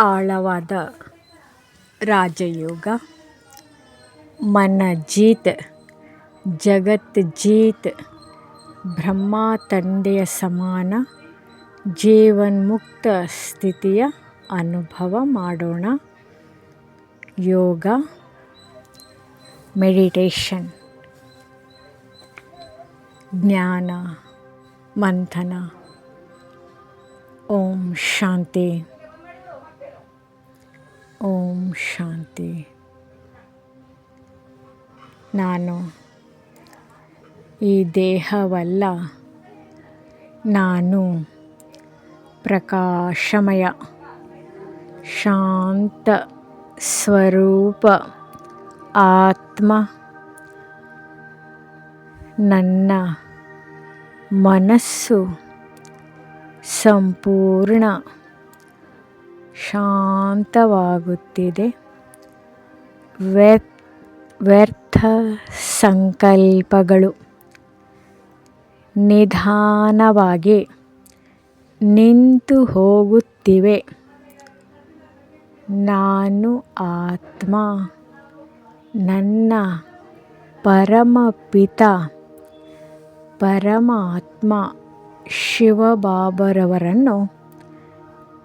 ಆಳವಾದ ರಾಜಯೋಗ, ಮನ ಜೀತ್, ಜಗತ್ ಜೀತ್, ಬ್ರಹ್ಮ ತಂದೆಯ ಸಮಾನ ಜೀವನ್ಮುಕ್ತ ಸ್ಥಿತಿಯ ಅನುಭವ ಮಾಡೋಣ. ಯೋಗ, ಮೆಡಿಟೇಷನ್, ಜ್ಞಾನ ಮಂಥನ. ಓಂ ಶಾಂತಿ, ಓಂ ಶಾಂತಿ. ನಾನು ಈ ದೇಹವಲ್ಲ, ನಾನು ಪ್ರಕಾಶಮಯ ಶಾಂತ ಸ್ವರೂಪ ಆತ್ಮ. ನನ್ನ ಮನಸ್ಸು ಸಂಪೂರ್ಣ ಶಾಂತವಾಗುತ್ತಿದೆ. ವ್ಯರ್ಥ ಸಂಕಲ್ಪಗಳು ನಿಧಾನವಾಗಿ ನಿಂತು ಹೋಗುತ್ತಿವೆ. ನಾನು ಆತ್ಮ. ನನ್ನ ಪರಮಪಿತ ಪರಮಾತ್ಮ ಶಿವಬಾಬರವರನ್ನು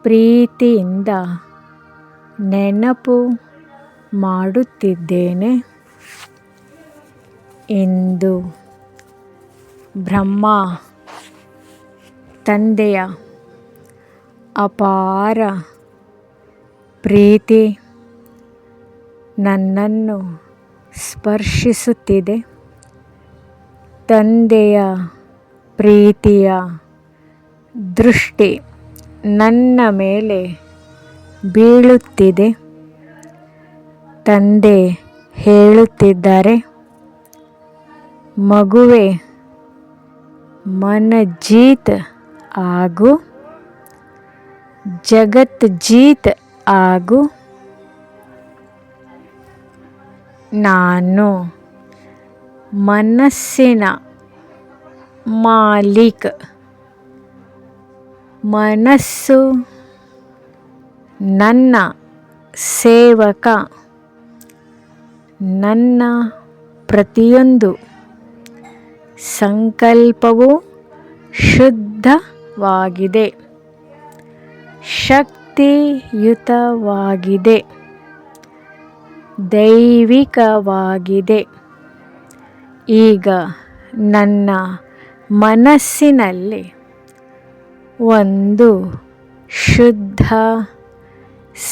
ಪ್ರೀತಿಯಿಂದ ನೆನಪು ಮಾಡುತ್ತಿದ್ದೇನೆ. ಇಂದು ಬ್ರಹ್ಮ ತಂದೆಯ ಅಪಾರ ಪ್ರೀತಿ ನನ್ನನ್ನು ಸ್ಪರ್ಶಿಸುತ್ತಿದೆ. ತಂದೆಯ ಪ್ರೀತಿಯ ದೃಷ್ಟಿ ನನ್ನ ಮೇಲೆ ಬೀಳುತ್ತಿದೆ. ತಂದೆ ಹೇಳುತ್ತಿದ್ದಾರೆ, ಮಗುವೆ, ಮನ ಜೀತ್ ಆಗು, ಜಗತ್ ಜೀತ್ ಆಗು. ನಾನು ಮನಸ್ಸಿನ ಮಾಲೀಕ್. ಮನಸ್ಸು ನನ್ನ ಸೇವಕ. ನನ್ನ ಪ್ರತಿಯೊಂದು ಸಂಕಲ್ಪವೂ ಶುದ್ಧವಾಗಿದೆ, ಶಕ್ತಿಯುತವಾಗಿದೆ, ದೈವಿಕವಾಗಿದೆ. ಈಗ ನನ್ನ ಮನಸ್ಸಿನಲ್ಲಿ ಒಂದು ಶುದ್ಧ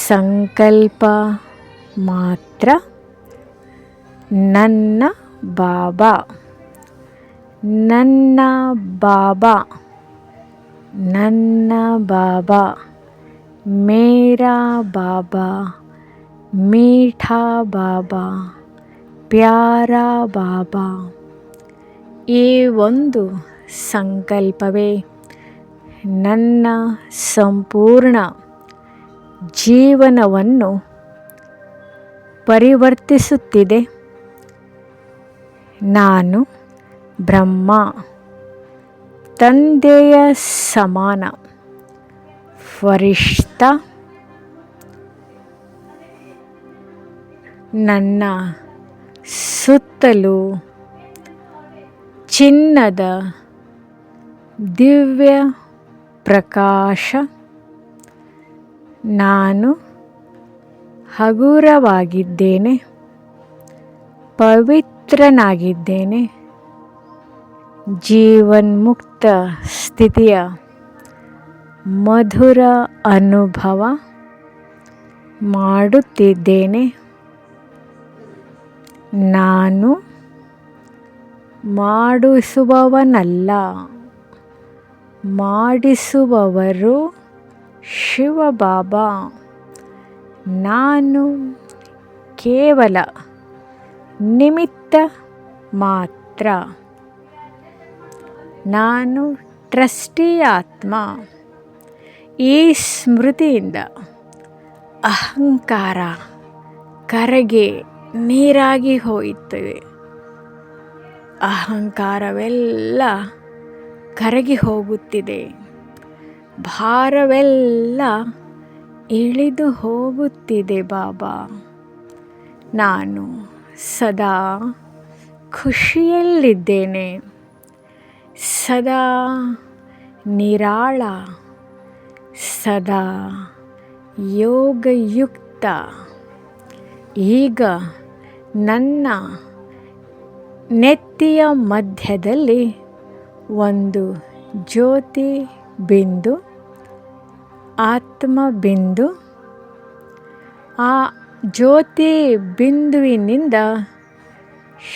ಸಂಕಲ್ಪ ಮಾತ್ರ. ನನ್ನ ಬಾಬಾ, ನನ್ನ ಬಾಬಾ, ನನ್ನ ಬಾಬಾ, ಮೇರಾ ಬಾಬಾ, ಮೀಠಾ ಬಾಬಾ, ಪ್ಯಾರಾ ಬಾಬಾ. ಈ ಒಂದು ಸಂಕಲ್ಪವೇ ನನ್ನ ಸಂಪೂರ್ಣ ಜೀವನವನ್ನು ಪರಿವರ್ತಿಸುತ್ತಿದೆ. ನಾನು ಬ್ರಹ್ಮ ತಂದೆಯ ಸಮಾನ ಫರಿಷ್ಠ. ನನ್ನ ಸುತ್ತಲೂ ಚಿನ್ನದ ದಿವ್ಯ ಪ್ರಕಾಶ. ನಾನು ಹಗುರವಾಗಿದ್ದೇನೆ, ಪವಿತ್ರನಾಗಿದ್ದೇನೆ. ಜೀವನ್ಮುಕ್ತ ಸ್ಥಿತಿಯ ಮಧುರ ಅನುಭವ ಮಾಡುತ್ತಿದ್ದೇನೆ. ನಾನು ಮಾಡಿಸುವವನಲ್ಲ, ಮಾಡಿಸುವವರು ಶಿವಬಾಬಾ. ನಾನು ಕೇವಲ ನಿಮಿತ್ತ ಮಾತ್ರ. ನಾನು ಟ್ರಸ್ಟಿ ಆತ್ಮ. ಈ ಸ್ಮೃತಿಯಿಂದ ಅಹಂಕಾರ ಕರಗಿ ನೀರಾಗಿ ಹೋಯಿತವೆ. ಅಹಂಕಾರವೆಲ್ಲ ಕರಗಿ ಹೋಗುತ್ತಿದೆ. ಭಾರವೆಲ್ಲ ಇಳಿದು ಹೋಗುತ್ತಿದೆ ಬಾಬಾ. ನಾನು ಸದಾ ಖುಷಿಯಲ್ಲಿದ್ದೇನೆ, ಸದಾ ನಿರಾಳ, ಸದಾ ಯೋಗಯುಕ್ತ. ಈಗ ನನ್ನ ನೆತ್ತಿಯ ಮಧ್ಯದಲ್ಲಿ ಒಂದು ಜ್ಯೋತಿ ಬಿಂದು, ಆತ್ಮ ಬಿಂದು. ಆ ಜ್ಯೋತಿ ಬಿಂದುವಿನಿಂದ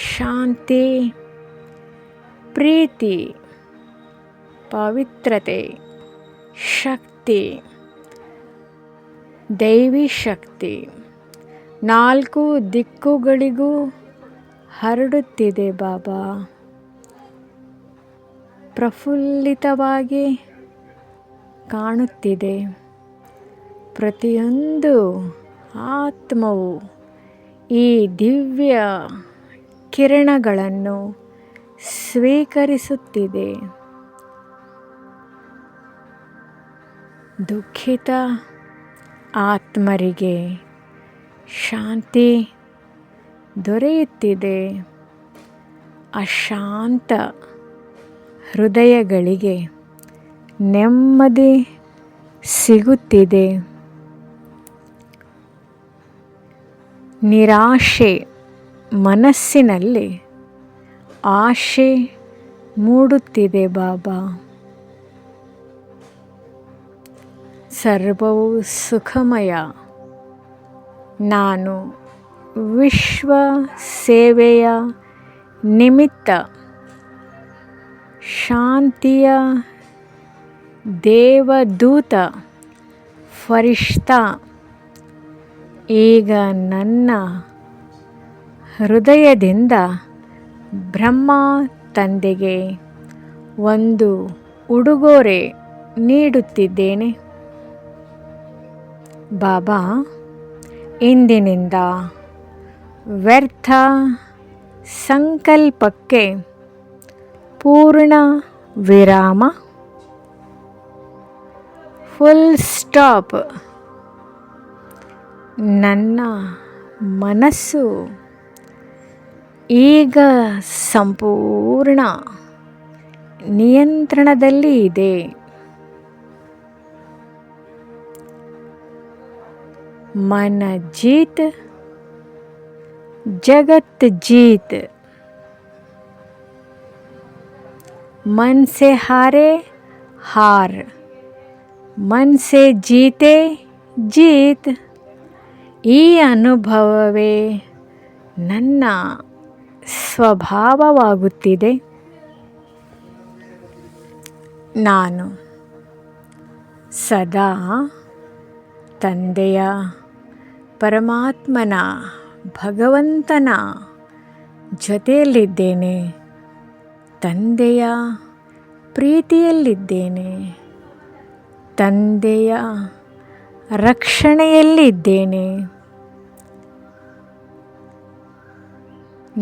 ಶಾಂತಿ, ಪ್ರೀತಿ, ಪವಿತ್ರತೆ, ಶಕ್ತಿ, ದೈವಿ ಶಕ್ತಿ 4 ದಿಕ್ಕುಗಳಿಗೂ ಹರಡುತ್ತಿದೆ ಬಾಬಾ. ಪ್ರಫುಲ್ಲಿತವಾಗಿ ಕಾಣುತ್ತಿದೆ. ಪ್ರತಿಯೊಂದು ಆತ್ಮವು ಈ ದಿವ್ಯ ಕಿರಣಗಳನ್ನು ಸ್ವೀಕರಿಸುತ್ತಿದೆ. ದುಃಖಿತ ಆತ್ಮರಿಗೆ ಶಾಂತಿ ದೊರೆಯುತ್ತಿದೆ. ಅಶಾಂತ ಹೃದಯಗಳಿಗೆ ನೆಮ್ಮದಿ ಸಿಗುತ್ತಿದೆ. ನಿರಾಶೆ ಮನಸ್ಸಿನಲ್ಲಿ ಆಶೆ ಮೂಡುತ್ತಿದೆ ಬಾಬಾ. ಸರ್ವವು ಸುಖಮಯ. ನಾನು ವಿಶ್ವ ಸೇವೆಯ ನಿಮಿತ್ತ ಶಾಂತಿಯ ದೇವದೂತ ಫರಿಷ್ತಾ ಈಗ ನನ್ನ ಹೃದಯದಿಂದ ಬ್ರಹ್ಮ ತಂದೆಗೆ ಒಂದು ಉಡುಗೊರೆ ನೀಡುತ್ತಿದ್ದೇನೆ. ಬಾಬಾ, ಇಂದಿನಿಂದ ವ್ಯರ್ಥ ಸಂಕಲ್ಪಕ್ಕೆ ಪೂರ್ಣ ವಿರಾಮ, ಫುಲ್ ಸ್ಟಾಪ್. ನನ್ನ ಮನಸ್ಸು ಈಗ ಸಂಪೂರ್ಣ ನಿಯಂತ್ರಣದಲ್ಲಿ ಇದೆ. मन जीत जगत जीत. मन से हारे हार, मन से जीते जीत. ಈ ಅನುಭವವೇ ನನ್ನ ಸ್ವಭಾವವಾಗುತ್ತಿದೆ. ನಾನು ಸದಾ ತಂದೆಯ, ಪರಮಾತ್ಮನ, ಭಗವಂತನ ಜೊತೆಯಲ್ಲಿದ್ದೇನೆ. ತಂದೆಯ ಪ್ರೀತಿಯಲ್ಲಿದ್ದೇನೆ. ತಂದೆಯ ರಕ್ಷಣೆಯಲ್ಲಿದ್ದೇನೆ.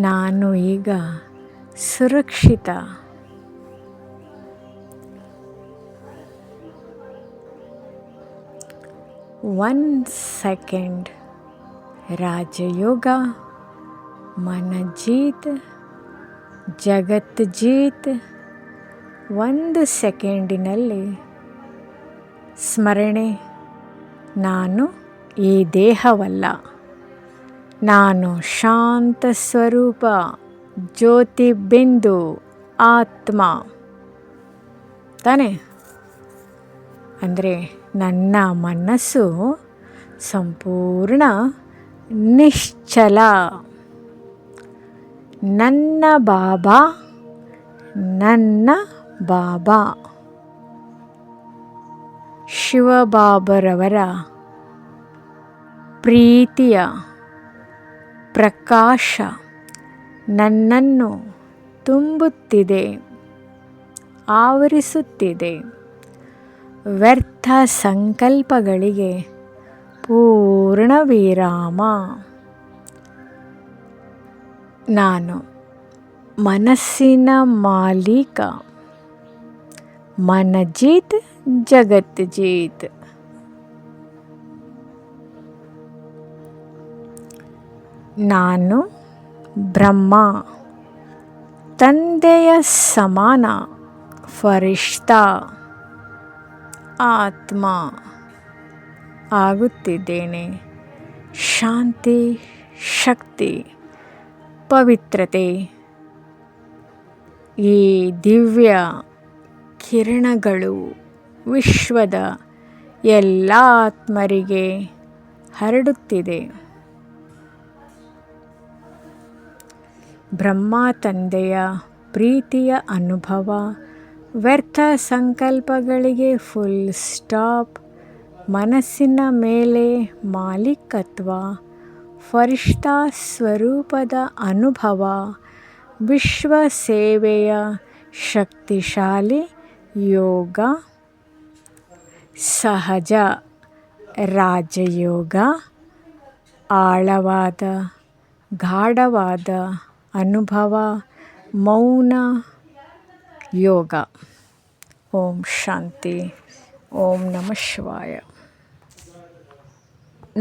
ನಾನು ಈಗ ಸುರಕ್ಷಿತ. One second. ರಾಜಯೋಗ, ಮನ ಜೀತ್, ಜಗತ್ ಜೀತ್. 1 ಸೆಕೆಂಡಿನಲ್ಲಿ ಸ್ಮರಣೆ. ನಾನು ಈ ದೇಹವಲ್ಲ. ನಾನು ಶಾಂತ ಸ್ವರೂಪ, ಜ್ಯೋತಿ ಬಿಂದು ಆತ್ಮ ತಾನೆ. ಅಂದರೆ ನನ್ನ ಮನಸ್ಸು ಸಂಪೂರ್ಣ ನಿಶ್ಚಲ. ನನ್ನ ಬಾಬಾ, ನನ್ನ ಬಾಬಾ ಶಿವಬಾಬರವರ ಪ್ರೀತಿಯ ಪ್ರಕಾಶ ನನ್ನನ್ನು ತುಂಬುತ್ತಿದೆ, ಆವರಿಸುತ್ತಿದೆ. ವ್ಯರ್ಥ ಸಂಕಲ್ಪಗಳಿಗೆ ಪೂರ್ಣ ವಿರಾಮ. ನಾನು ಮನಸ್ಸಿನ ಮಾಲೀಕ. ಮನ ಜೀತ್, ಜಗತ್ ಜೀತ್. ನಾನು ಬ್ರಹ್ಮ, ತಂದೆಯ ಸಮಾನ ಫರಿಷ್ತಾ ಆತ್ಮ ಆಗುತ್ತಿದ್ದೇನೆ. ಶಾಂತಿ, ಶಕ್ತಿ, ಪವಿತ್ರತೆ ಈ ದಿವ್ಯ ಕಿರಣಗಳು ವಿಶ್ವದ ಎಲ್ಲ ಆತ್ಮರಿಗೆ ಹರಡುತ್ತಿದೆ. ಬ್ರಹ್ಮ ತಂದೆಯ ಪ್ರೀತಿಯ ಅನುಭವ, ವ್ಯರ್ಥ ಸಂಕಲ್ಪಗಳಿಗೆ ಫುಲ್ ಸ್ಟಾಪ್, ಮನಸ್ಸಿನ ಮೇಲೆ ಮಾಲೀಕತ್ವ, ಫರಿಷ್ತಾ ಸ್ವರೂಪದ ಅನುಭವ, ವಿಶ್ವ ಸೇವೆಯ ಶಕ್ತಿಶಾಲಿ ಯೋಗ, ಸಹಜ ರಾಜಯೋಗ, ಆಳವಾದ ಗಾಢವಾದ ಅನುಭವ, ಮೌನ ಯೋಗ. ಓಂ ಶಾಂತಿ. ಓಂ ನಮಃ ಶಿವಾಯ.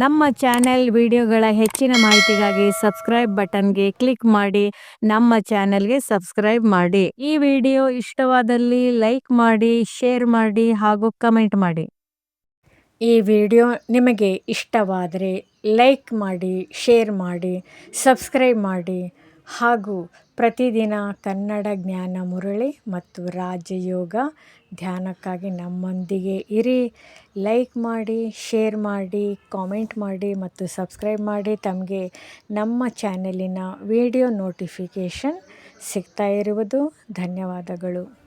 ನಮ್ಮ ಚಾನೆಲ್ ವಿಡಿಯೋಗಳ ಹೆಚ್ಚಿನ ಮಾಹಿತಿಗಾಗಿ ಸಬ್ಸ್ಕ್ರೈಬ್ ಬಟನ್ಗೆ ಕ್ಲಿಕ್ ಮಾಡಿ ನಮ್ಮ ಚಾನೆಲ್ಗೆ ಸಬ್ಸ್ಕ್ರೈಬ್ ಮಾಡಿ. ಈ ವಿಡಿಯೋ ಇಷ್ಟವಾದಲ್ಲಿ ಲೈಕ್ ಮಾಡಿ, ಶೇರ್ ಮಾಡಿ ಹಾಗೂ ಕಮೆಂಟ್ ಮಾಡಿ. ಈ ವಿಡಿಯೋ ನಿಮಗೆ ಇಷ್ಟವಾದರೆ ಲೈಕ್ ಮಾಡಿ, ಶೇರ್ ಮಾಡಿ, ಸಬ್ಸ್ಕ್ರೈಬ್ ಮಾಡಿ ಹಾಗೂ ಪ್ರತಿದಿನ ಕನ್ನಡ ಜ್ಞಾನ ಮುರಳಿ ಮತ್ತು ರಾಜಯೋಗ ಧ್ಯಾನಕ್ಕಾಗಿ ನಮ್ಮೊಂದಿಗೆ ಇರಿ. ಲೈಕ್ ಮಾಡಿ, ಶೇರ್ ಮಾಡಿ, ಕಾಮೆಂಟ್ ಮಾಡಿ ಮತ್ತು ಸಬ್ಸ್ಕ್ರೈಬ್ ಮಾಡಿ. ತಮಗೆ ನಮ್ಮ ಚಾನೆಲಿನ ವಿಡಿಯೋ ನೋಟಿಫಿಕೇಷನ್ ಸಿಗ್ತಾ ಇರುವುದು ಧನ್ಯವಾದಗಳು.